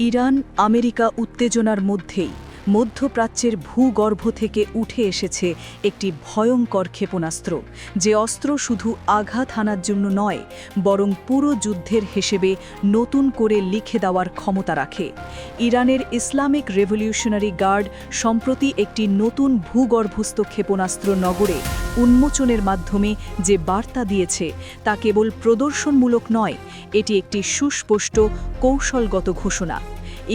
Iran America উত্তেজনার মধ্যেই মধ্যপ্রাচ্যের ভূগর্ভ থেকে উঠে এসেছে একটি ভয়ঙ্কর ক্ষেপণাস্ত্র, যে অস্ত্র শুধু আঘাত হানার জন্য নয়, বরং পুরো যুদ্ধের হিসেবে নতুন করে লিখে দেওয়ার ক্ষমতা রাখে। ইরানের ইসলামিক রেভলিউশনারি গার্ড সম্প্রতি একটি নতুন ভূগর্ভস্থ ক্ষেপণাস্ত্র নগরে উন্মোচনের মাধ্যমে যে বার্তা দিয়েছে তা কেবল প্রদর্শনমূলক নয়, এটি একটি সুস্পষ্ট কৌশলগত ঘোষণা।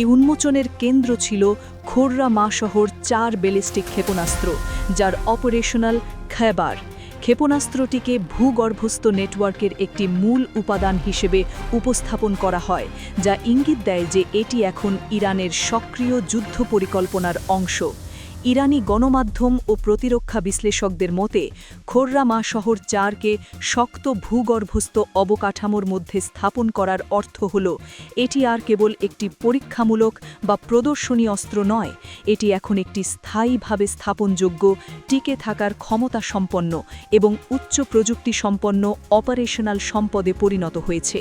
এই উন্মোচনের কেন্দ্র ছিল খোররামা শহর 4 ব্যালিস্টিক ক্ষেপণাস্ত্র, যার অপারেশনাল খৈবার ক্ষেপণাস্ত্রটিকে ভূগর্ভস্থ নেটওয়ার্কের একটি মূল উপাদান হিসেবে উপস্থাপন করা হয়, যা ইঙ্গিত দেয় যে এটি এখন ইরানের সক্রিয় যুদ্ধ পরিকল্পনার অংশ। ইরানি গণমাধ্যম ও প্রতিরক্ষা বিশ্লেষকদের মতে খোররামা শহর 4কে শক্ত ভূগর্ভস্থ অবকাঠামোর মধ্যে স্থাপন করার অর্থ হল এটি আর কেবল একটি পরীক্ষামূলক বা প্রদর্শনী অস্ত্র নয়, এটি এখন একটি স্থায়ীভাবে স্থাপনযোগ্য, টিকে থাকার ক্ষমতা সম্পন্ন এবং উচ্চ প্রযুক্তি সম্পন্ন অপারেশনাল সম্পদে পরিণত হয়েছে।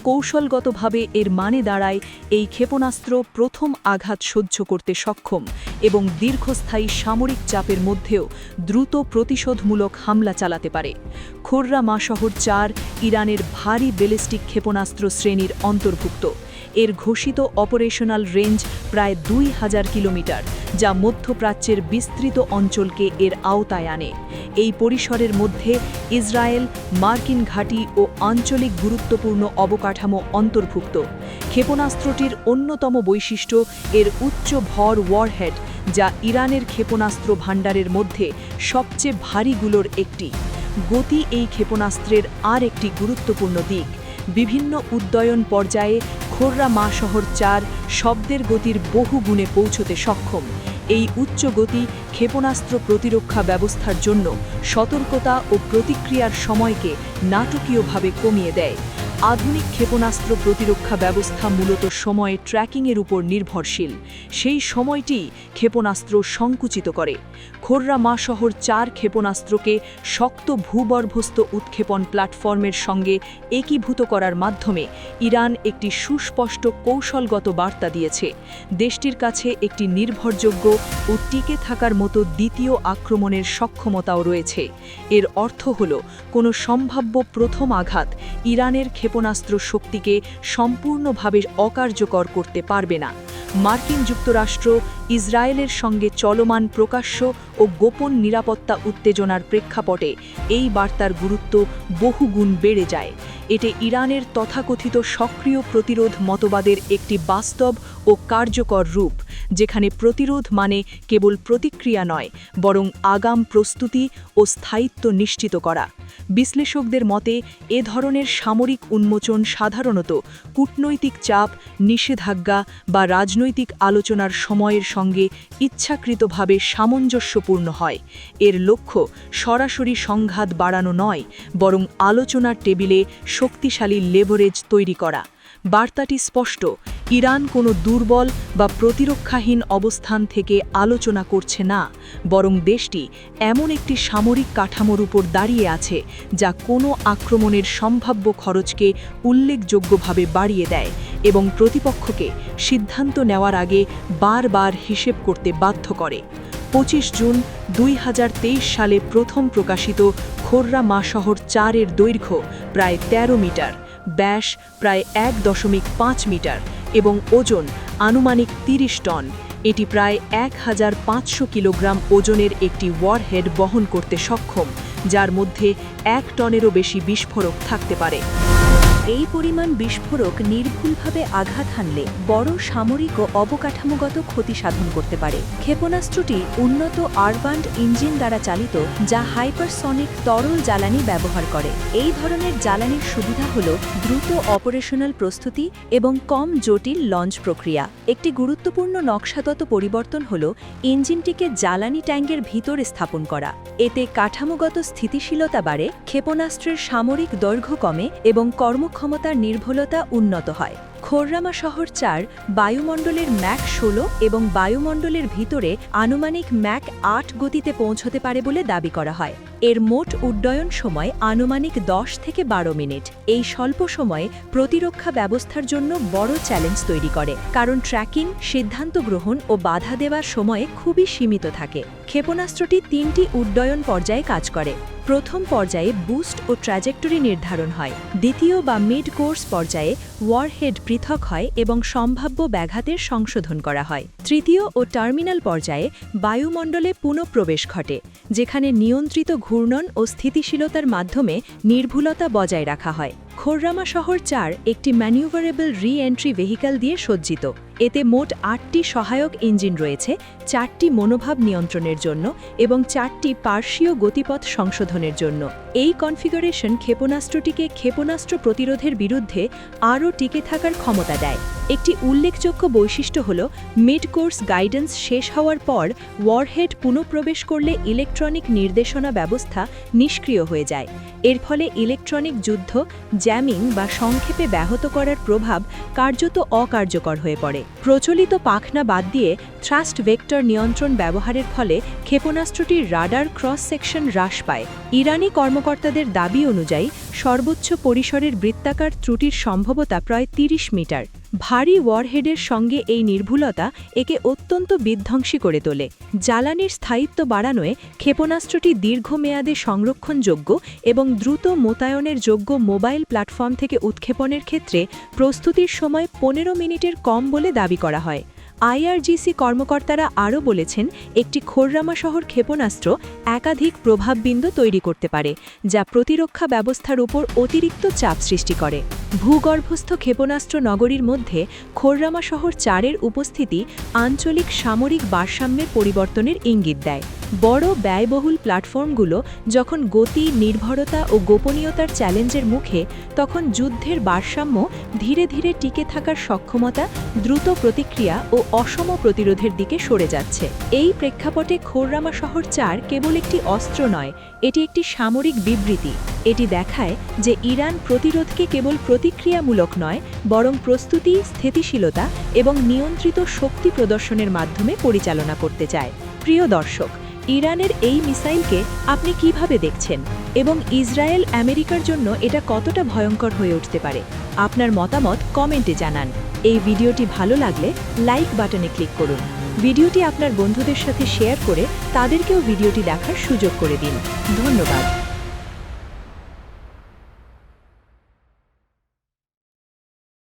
কৌশলগতভাবে এর মানে দাঁড়ায় এই ক্ষেপণাস্ত্র প্রথম আঘাত সহ্য করতে সক্ষম এবং দীর্ঘস্থায়ী সামরিক চাপের মধ্যেও দ্রুত প্রতিশোধমূলক হামলা চালাতে পারে। খোররামা শহর 4 ইরানের ভারী ব্যালিস্টিক ক্ষেপণাস্ত্র শ্রেণীর অন্তর্ভুক্ত। এর ঘোষিত অপারেশনাল রেঞ্জ প্রায় 2000 কিলোমিটার, যা মধ্যপ্রাচ্যের বিস্তৃত অঞ্চলকে এর আওতায় আনে। এই পরিসরের মধ্যে ইসরায়েল, মার্কিন ঘাঁটি ও আঞ্চলিক গুরুত্বপূর্ণ অবকাঠামো অন্তর্ভুক্ত। ক্ষেপণাস্ত্রটির অন্যতম বৈশিষ্ট্য এর উচ্চ ভর ওয়ারহেড, যা ইরানের ক্ষেপণাস্ত্র ভাণ্ডারের মধ্যে সবচেয়ে ভারীগুলোর একটি। গতি এই ক্ষেপণাস্ত্রের আর একটি গুরুত্বপূর্ণ দিক। বিভিন্ন উড্ডয়ন পর্যায়ে খোররামা শহর 4 শব্দের গতির বহু গুণে পৌঁছতে সক্ষম। এই উচ্চ গতি ক্ষেপণাস্ত্র প্রতিরক্ষা ব্যবস্থার জন্য সতর্কতা ও প্রতিক্রিয়ার সময়কে নাটকীয়ভাবে কমিয়ে দেয়। আধুনিক ক্ষেপণাস্ত্র প্রতিরক্ষা ব্যবস্থা মূলত সময়ে ট্র্যাকিংয়ের উপর নির্ভরশীল। সেই সময়টি ক্ষেপণাস্ত্র সংকুচিত করে। খোররামা শহর 4 ক্ষেপণাস্ত্রকে শক্ত ভূগর্ভস্থ উৎক্ষেপণ প্ল্যাটফর্মের সঙ্গে একীভূত করার মাধ্যমে ইরান একটি সুস্পষ্ট কৌশলগত বার্তা দিয়েছে। দেশটির কাছে একটি নির্ভরযোগ্য ও টিকে থাকার মতো দ্বিতীয় আক্রমণের সক্ষমতাও রয়েছে। এর অর্থ হল কোনো সম্ভাব্য প্রথম আঘাত ইরানের ক্ষেপণাস্ত্র শক্তিকে সম্পূর্ণভাবে অকার্যকর করতে পারবে না। মার্কিন যুক্তরাষ্ট্র ইসরায়েলের সঙ্গে চলমান প্রকাশ্য ও গোপন নিরাপত্তা উত্তেজনার প্রেক্ষাপটে এই বার্তার গুরুত্ব বহুগুণ বেড়ে যায়। এতে ইরানের তথাকথিত সক্রিয় প্রতিরোধ মতবাদের একটি বাস্তব ও কার্যকর রূপ, যেখানে প্রতিরোধ মানে কেবল প্রতিক্রিয়া নয়, বরং আগাম প্রস্তুতি ও স্থায়িত্ব নিশ্চিত করা। বিশ্লেষকদের মতে এ ধরনের সামরিক উন্মোচন সাধারণত কূটনৈতিক চাপ, নিষেধাজ্ঞা বা রাজনৈতিক আলোচনার সময়ের সঙ্গে ইচ্ছাকৃতভাবে সামঞ্জস্যপূর্ণ হয়। এর লক্ষ্য সরাসরি সংঘাত বাড়ানো নয়, বরং আলোচনার টেবিলে শক্তিশালী লেভারেজ তৈরি করা। বার্তাটি স্পষ্ট, ইরান কোনো দুর্বল বা প্রতিরক্ষাহীন অবস্থান থেকে আলোচনা করছে না, বরং দেশটি এমন একটি সামরিক কাঠামোর উপর দাঁড়িয়ে আছে যা কোনো আক্রমণের সম্ভাব্য খরচকে উল্লেখযোগ্যভাবে বাড়িয়ে দেয় এবং প্রতিপক্ষকে সিদ্ধান্ত নেওয়ার আগে বারবার হিসেব করতে বাধ্য করে। 25 জুন 2023 সালে প্রথম প্রকাশিত খোররামা শহর 4 এর দৈর্ঘ্য প্রায় 13 মিটার, ব্যাস প্রায় 1.5 মিটার এবং ওজন আনুমানিক 30 টন। এটি প্রায় 1500 কিলোগ্রাম ওজনের একটি ওয়ারহেড বহন করতে সক্ষম, যার মধ্যে 1 টনেরও বেশি বিস্ফোরক থাকতে পারে। এই পরিমাণ বিস্ফোরক নির্ভুলভাবে আঘাত হানলে বড় সামরিক ও অবকাঠামোগত ক্ষতি সাধন করতে পারে। ক্ষেপণাস্ত্রটি উন্নত আরবান্ড ইঞ্জিন দ্বারা চালিত, যা হাইপারসনিক তরল জ্বালানি ব্যবহার করে। এই ধরনের জ্বালানির সুবিধা হল দ্রুত অপারেশনাল প্রস্তুতি এবং কম জটিল লঞ্চ প্রক্রিয়া। একটি গুরুত্বপূর্ণ নকশাগত পরিবর্তন হল ইঞ্জিনটিকে জ্বালানি ট্যাঙ্কের ভিতরে স্থাপন করা। এতে কাঠামোগত স্থিতিশীলতা বাড়ে, ক্ষেপণাস্ত্রের সামরিক দৈর্ঘ্য কমে এবং কর্মক্ষমতার নির্ভুলতা উন্নত হয়। খোররামা শহর 4 বায়ুমণ্ডলের ম্যাক 16 এবং বায়ুমণ্ডলের ভিতরে আনুমানিক ম্যাক 8 গতিতে পৌঁছতে পারে বলে দাবি করা হয়। এর মোট উড্ডয়ন সময় আনুমানিক 10 থেকে 12 মিনিট। এই স্বল্প সময়ে প্রতিরক্ষা ব্যবস্থার জন্য বড় চ্যালেঞ্জ তৈরি করে, কারণ ট্র্যাকিং, সিদ্ধান্ত গ্রহণ ও বাধা দেওয়ার সময়ে খুবই সীমিত থাকে। ক্ষেপণাস্ত্রটি 3টি উড্ডয়ন পর্যায়ে কাজ করে। প্রথম পর্যায়ে বুস্ট ও ট্র্যাজেক্টরি নির্ধারণ হয়। দ্বিতীয় বা মিড কোর্স পর্যায়ে ওয়ারহেড পৃথক হয় এবং সম্ভাব্য ব্যাঘাতের সংশোধন করা হয়। তৃতীয় ও টার্মিনাল পর্যায়ে বায়ুমণ্ডলে পুনঃপ্রবেশ ঘটে, যেখানে নিয়ন্ত্রিত ঘূর্ণন ও স্থিতিশীলতার মাধ্যমে নির্ভুলতা বজায় রাখা হয়। খোররামা শহর 4 একটি ম্যানিউভারেবল রি-এন্ট্রি ভেহিক্যাল দিয়ে সজ্জিত। এতে মোট 8টি সহায়ক ইঞ্জিন রয়েছে, 4টি মনোভাব নিয়ন্ত্রণের জন্য এবং 4টি পার্শ্বীয় গতিপথ সংশোধনের জন্য। এই কনফিগারেশন ক্ষেপণাস্ত্রটিকে ক্ষেপণাস্ত্র প্রতিরোধের বিরুদ্ধে আরও টিকে থাকার ক্ষমতা দেয়। একটি উল্লেখযোগ্য বৈশিষ্ট্য হল মিড কোর্স গাইডেন্স শেষ হওয়ার পর ওয়ারহেড পুনঃপ্রবেশ করলে ইলেকট্রনিক নির্দেশনা ব্যবস্থা নিষ্ক্রিয় হয়ে যায়। এর ফলে ইলেকট্রনিক যুদ্ধ, জ্যামিং বা সংক্ষেপে ব্যাহত করার প্রভাব কার্যত অকার্যকর হয়ে পড়ে। প্রচলিত পাখনা বাদ দিয়ে থ্রাস্ট ভেক্টর নিয়ন্ত্রণ ব্যবহারের ফলে ক্ষেপণাস্ত্রটির রাডার ক্রস সেকশন হ্রাস পায়। ইরানি কর্মকর্তাদের দাবি অনুযায়ী সর্বোচ্চ পরিসরের বৃত্তাকার ত্রুটির সম্ভাবনা প্রায় 30 মিটার। ভারী ওয়ারহেডের সঙ্গে এই নির্ভুলতা একে অত্যন্ত বিধ্বংসী করে তোলে। জ্বালানির স্থায়িত্ব বাড়ানোয় ক্ষেপণাস্ত্রটি দীর্ঘমেয়াদে সংরক্ষণযোগ্য এবং দ্রুত মোতায়েনের যোগ্য মোবাইল প্ল্যাটফর্ম থেকে উৎক্ষেপণের ক্ষেত্রে প্রস্তুতির সময় 15 মিনিটের কম বলে দাবি করা হয়। আইআরজিসি কর্মকর্তারা আরও বলেছেন, একটি খোররামা শহর ক্ষেপণাস্ত্র একাধিক প্রভাববিন্দু তৈরি করতে পারে, যা প্রতিরক্ষা ব্যবস্থার উপর অতিরিক্ত চাপ সৃষ্টি করে। ভূগর্ভস্থ ক্ষেপণাস্ত্র নগরীর মধ্যে খোররামা শহর 4-এর উপস্থিতি আঞ্চলিক সামরিক ভারসাম্যের পরিবর্তনের ইঙ্গিত দেয়। বড় ব্যয়বহুল প্ল্যাটফর্মগুলো যখন গতি, নির্ভরতা ও গোপনীয়তার চ্যালেঞ্জের মুখে, তখন যুদ্ধের ভারসাম্য ধীরে ধীরে টিকে থাকার সক্ষমতা, দ্রুত প্রতিক্রিয়া ও অসম প্রতিরোধের দিকে সরে যাচ্ছে। এই প্রেক্ষাপটে খোররামা শহর 4 কেবল একটি অস্ত্র নয়, এটি একটি সামরিক বিবৃতি। এটি দেখায় যে ইরান প্রতিরোধকে কেবল প্রতিক্রিয়ামূলক নয়, বরং প্রস্তুতি, স্থিতিশীলতা এবং নিয়ন্ত্রিত শক্তি প্রদর্শনের মাধ্যমে পরিচালনা করতে চায়। প্রিয় দর্শক, ইরানের এই মিসাইলকে আপনি কিভাবে দেখছেন এবং ইসরায়েল আমেরিকার জন্য এটা কতটা ভয়ঙ্কর হয়ে উঠতে পারে? আপনার মতামত কমেন্টে জানান। এই ভিডিওটি ভালো লাগলে লাইক বাটনে ক্লিক করুন। ভিডিওটি আপনার বন্ধুদের সাথে শেয়ার করে তাদেরকেও ভিডিওটি দেখার সুযোগ করে দিন। ধন্যবাদ।